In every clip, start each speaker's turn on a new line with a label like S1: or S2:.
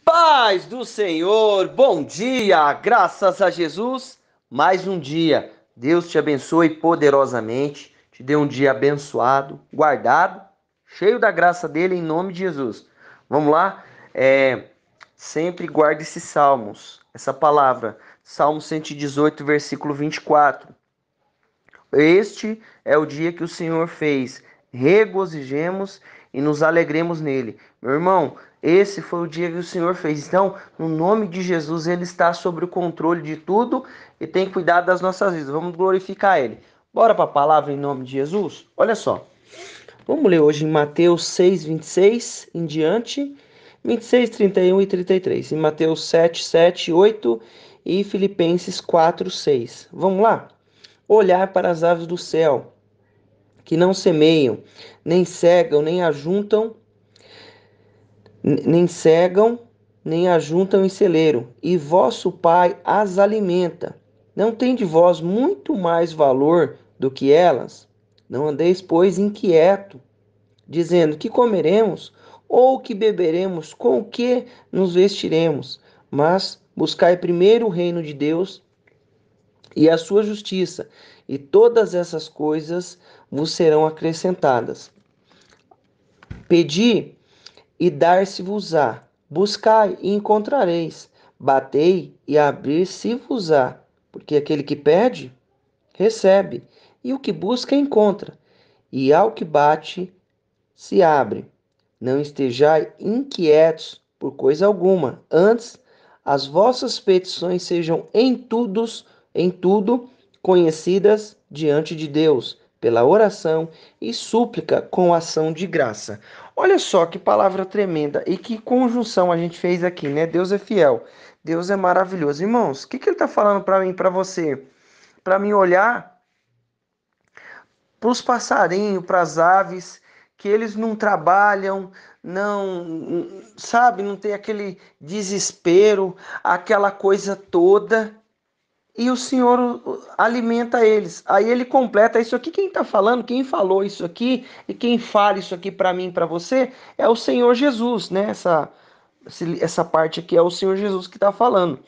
S1: Paz do Senhor, bom dia, graças a Jesus, mais um dia. Deus te abençoe poderosamente, te dê um dia abençoado, guardado, cheio da graça dele em nome de Jesus. Vamos lá? Sempre guarde esses salmos, essa palavra, Salmo 118, versículo 24. Este é o dia que o Senhor fez. Regozijemos e nos alegremos nele. Meu irmão, esse foi o dia que o Senhor fez. Então, no nome de Jesus, ele está sobre o controle de tudo e tem cuidado das nossas vidas. Vamos glorificar ele. Bora para a palavra em nome de Jesus? Olha só. Vamos ler hoje em Mateus 6, 26 em diante. 26, 31 e 33. Em Mateus 7, 7, 8 e Filipenses 4, 6. Vamos lá? Olhar para as aves do céu, que não semeiam, nem cegam, nem cegam, nem ajuntam em celeiro, e vosso Pai as alimenta. Não tem de vós muito mais valor do que elas? Não andeis, pois, inquieto, dizendo que comeremos, ou que beberemos, com o que nos vestiremos. Mas buscai primeiro o reino de Deus e a sua justiça, e todas essas coisas vos serão acrescentadas. Pedi e dar-se-vos-á, buscai e encontrareis, batei e abrir-se-vos-á, porque aquele que pede, recebe, e o que busca, encontra, e ao que bate, se abre. Não estejai inquietos por coisa alguma, antes as vossas petições sejam em tudo conhecidas diante de Deus, pela oração e súplica com ação de graça. Olha só que palavra tremenda e que conjunção a gente fez aqui, né? Deus é fiel, Deus é maravilhoso. Irmãos, o que ele está falando para mim, para você? Para mim olhar para os passarinhos, para as aves, que eles não trabalham, não, sabe, não tem aquele desespero, aquela coisa toda, e o Senhor alimenta eles. Aí ele completa isso aqui. Quem está falando, quem falou isso aqui e quem fala isso aqui para mim, para você, é o Senhor Jesus, né? Essa parte aqui é o Senhor Jesus que está falando.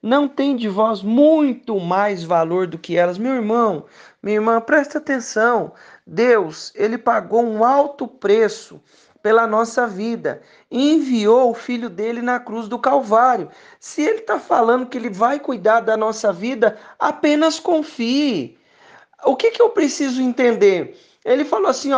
S1: Não tem de vós muito mais valor do que elas. Meu irmão, minha irmã, presta atenção. Deus, ele pagou um alto preço pela nossa vida. E enviou o filho dele na cruz do Calvário. Se ele está falando que ele vai cuidar da nossa vida, apenas confie. O que eu preciso entender? Ele falou assim,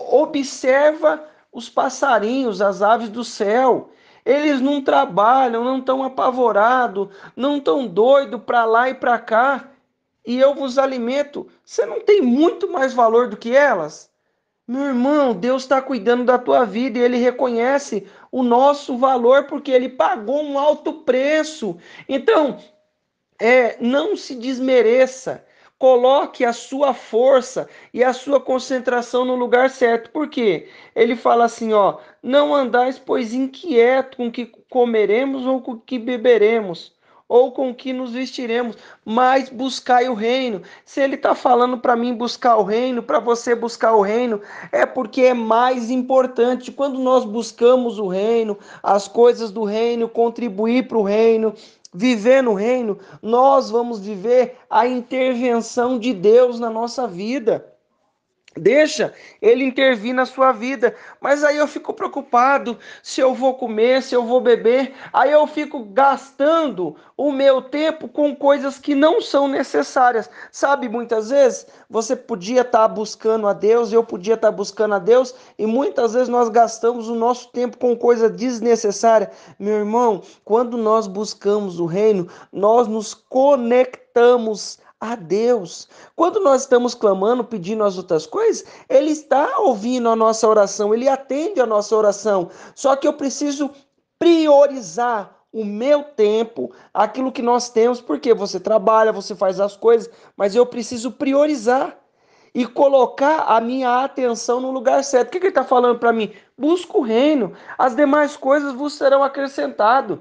S1: observa os passarinhos, as aves do céu. Eles não trabalham, não estão apavorados, não estão doidos para lá e para cá. E eu vos alimento. Você não tem muito mais valor do que elas? Meu irmão, Deus está cuidando da tua vida e Ele reconhece o nosso valor porque Ele pagou um alto preço. Então, não se desmereça. Coloque a sua força e a sua concentração no lugar certo. Por quê? Ele fala assim, ó, não andais, pois, inquieto com o que comeremos ou com o que beberemos, ou com o que nos vestiremos, mas buscai o reino. Se ele está falando para mim buscar o reino, para você buscar o reino, é porque é mais importante. Quando nós buscamos o reino, as coisas do reino, contribuir para o reino, viver no reino, nós vamos viver a intervenção de Deus na nossa vida. Deixa ele intervir na sua vida. Mas aí eu fico preocupado se eu vou comer, se eu vou beber. Aí eu fico gastando o meu tempo com coisas que não são necessárias. Sabe, muitas vezes você podia estar buscando a Deus, eu podia estar buscando a Deus, e muitas vezes nós gastamos o nosso tempo com coisa desnecessária. Meu irmão, quando nós buscamos o reino, nós nos conectamos a Deus. Quando nós estamos clamando, pedindo as outras coisas, Ele está ouvindo a nossa oração, Ele atende a nossa oração. Só que eu preciso priorizar o meu tempo, aquilo que nós temos, porque você trabalha, você faz as coisas, mas eu preciso priorizar e colocar a minha atenção no lugar certo. O que ele está falando para mim? Busca o reino, as demais coisas vos serão acrescentadas.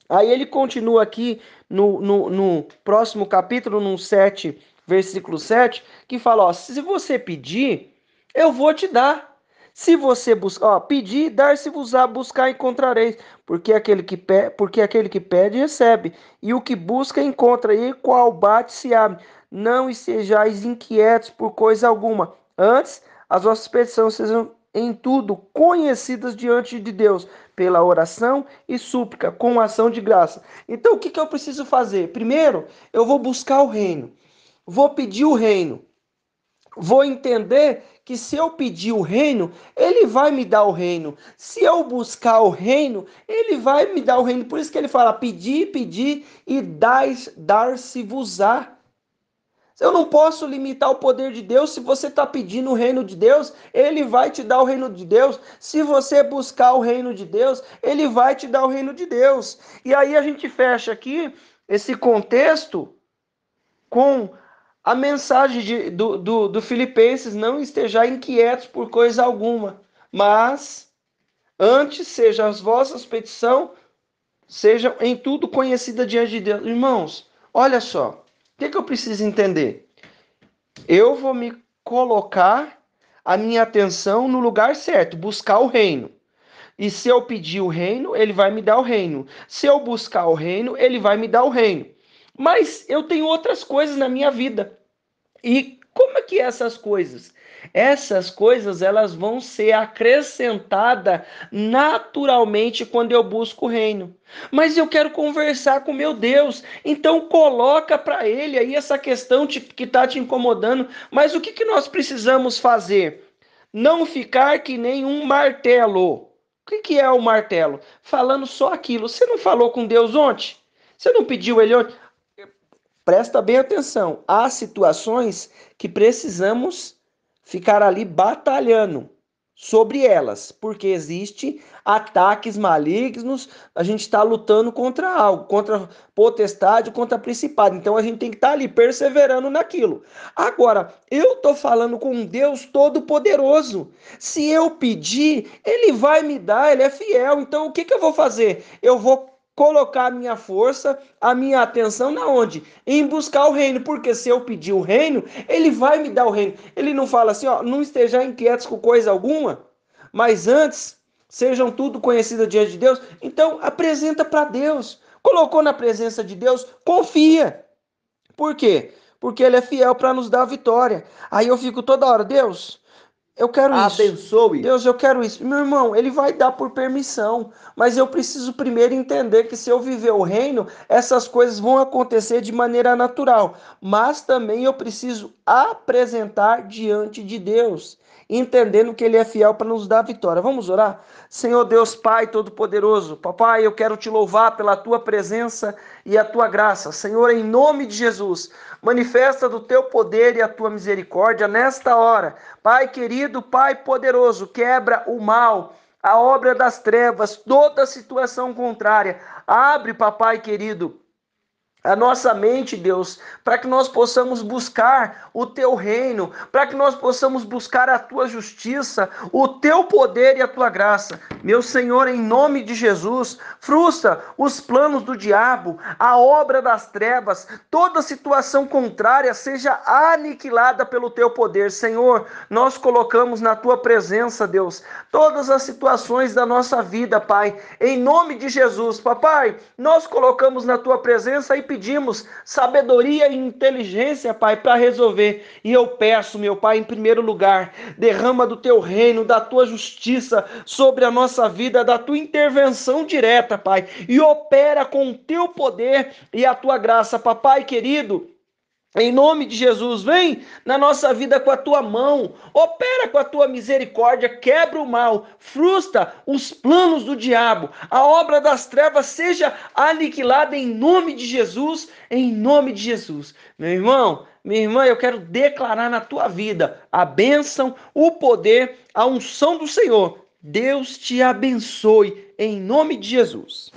S1: Aí ele continua aqui no próximo capítulo, no 7, versículo 7, que fala, ó, se você pedir, eu vou te dar. Se você buscar, ó, pedir, dar-se-vos-á, buscar, encontrareis, porque aquele que pede, recebe, e o que busca, encontra, e qual bate, se abre. Não estejais inquietos por coisa alguma, antes as vossas petições sejam em tudo conhecidas diante de Deus, pela oração e súplica, com ação de graça. Então, o que que eu preciso fazer? Primeiro, eu vou buscar o reino, vou pedir o reino. Vou entender que se eu pedir o reino, ele vai me dar o reino. Se eu buscar o reino, ele vai me dar o reino. Por isso que ele fala: pedir, pedir e dar-se-vos-á. Eu não posso limitar o poder de Deus. Se você está pedindo o reino de Deus, ele vai te dar o reino de Deus. Se você buscar o reino de Deus, ele vai te dar o reino de Deus. E aí a gente fecha aqui esse contexto com a mensagem do Filipenses: não estejais inquietos por coisa alguma, mas antes seja as vossas petições, sejam em tudo conhecida diante de Deus. Irmãos, olha só, o que eu preciso entender? Eu vou me colocar a minha atenção no lugar certo, buscar o reino. E se eu pedir o reino, ele vai me dar o reino. Se eu buscar o reino, ele vai me dar o reino. Mas eu tenho outras coisas na minha vida. E como é que é essas coisas? Essas coisas elas vão ser acrescentadas naturalmente quando eu busco o reino. Mas eu quero conversar com meu Deus, então coloca para ele aí essa questão que está te incomodando. Mas o que, que nós precisamos fazer? Não ficar que nem um martelo. O que, que é o martelo? Falando só aquilo. Você não falou com Deus ontem? Você não pediu ele ontem? Presta bem atenção. Há situações que precisamos ficar ali batalhando sobre elas, porque existe ataques malignos, a gente está lutando contra algo, contra potestade, contra principado. Então a gente tem que estar ali perseverando naquilo. Agora, eu estou falando com um Deus todo-poderoso. Se eu pedir, ele vai me dar, ele é fiel. Então o que que eu vou fazer? Eu vou colocar a minha força, a minha atenção na onde? Em buscar o reino, porque se eu pedir o reino, ele vai me dar o reino. Ele não fala assim, ó, não estejam inquietos com coisa alguma, mas antes sejam tudo conhecidas diante de Deus. Então apresenta para Deus. Colocou na presença de Deus, confia. Por quê? Porque ele é fiel para nos dar a vitória. Aí eu fico toda hora: Deus, eu quero isso.
S2: Abençoe.
S1: Deus, eu quero isso. Meu irmão, ele vai dar por permissão, mas eu preciso primeiro entender que se eu viver o reino, essas coisas vão acontecer de maneira natural, mas também eu preciso apresentar diante de Deus, entendendo que ele é fiel para nos dar a vitória. Vamos orar? Senhor Deus Pai Todo-Poderoso, papai, eu quero te louvar pela tua presença e a tua graça. Senhor, em nome de Jesus, manifesta do teu poder e a tua misericórdia nesta hora. Pai querido, Pai poderoso, quebra o mal, a obra das trevas, toda situação contrária. Abre, papai querido, a nossa mente, Deus, para que nós possamos buscar o teu reino, para que nós possamos buscar a tua justiça, o teu poder e a tua graça. Meu Senhor, em nome de Jesus, frustra os planos do diabo, a obra das trevas, toda situação contrária seja aniquilada pelo teu poder. Senhor, nós colocamos na tua presença, Deus, todas as situações da nossa vida, Pai, em nome de Jesus. Papai, nós colocamos na tua presença e pedimos sabedoria e inteligência, Pai, para resolver. E eu peço, meu Pai, em primeiro lugar, derrama do teu reino, da tua justiça sobre a nossa vida, da tua intervenção direta, Pai, e opera com o teu poder e a tua graça, papai querido. Em nome de Jesus, vem na nossa vida com a tua mão, opera com a tua misericórdia, quebra o mal, frustra os planos do diabo, a obra das trevas seja aniquilada em nome de Jesus, em nome de Jesus. Meu irmão, minha irmã, eu quero declarar na tua vida a bênção, o poder, a unção do Senhor. Deus te abençoe em nome de Jesus.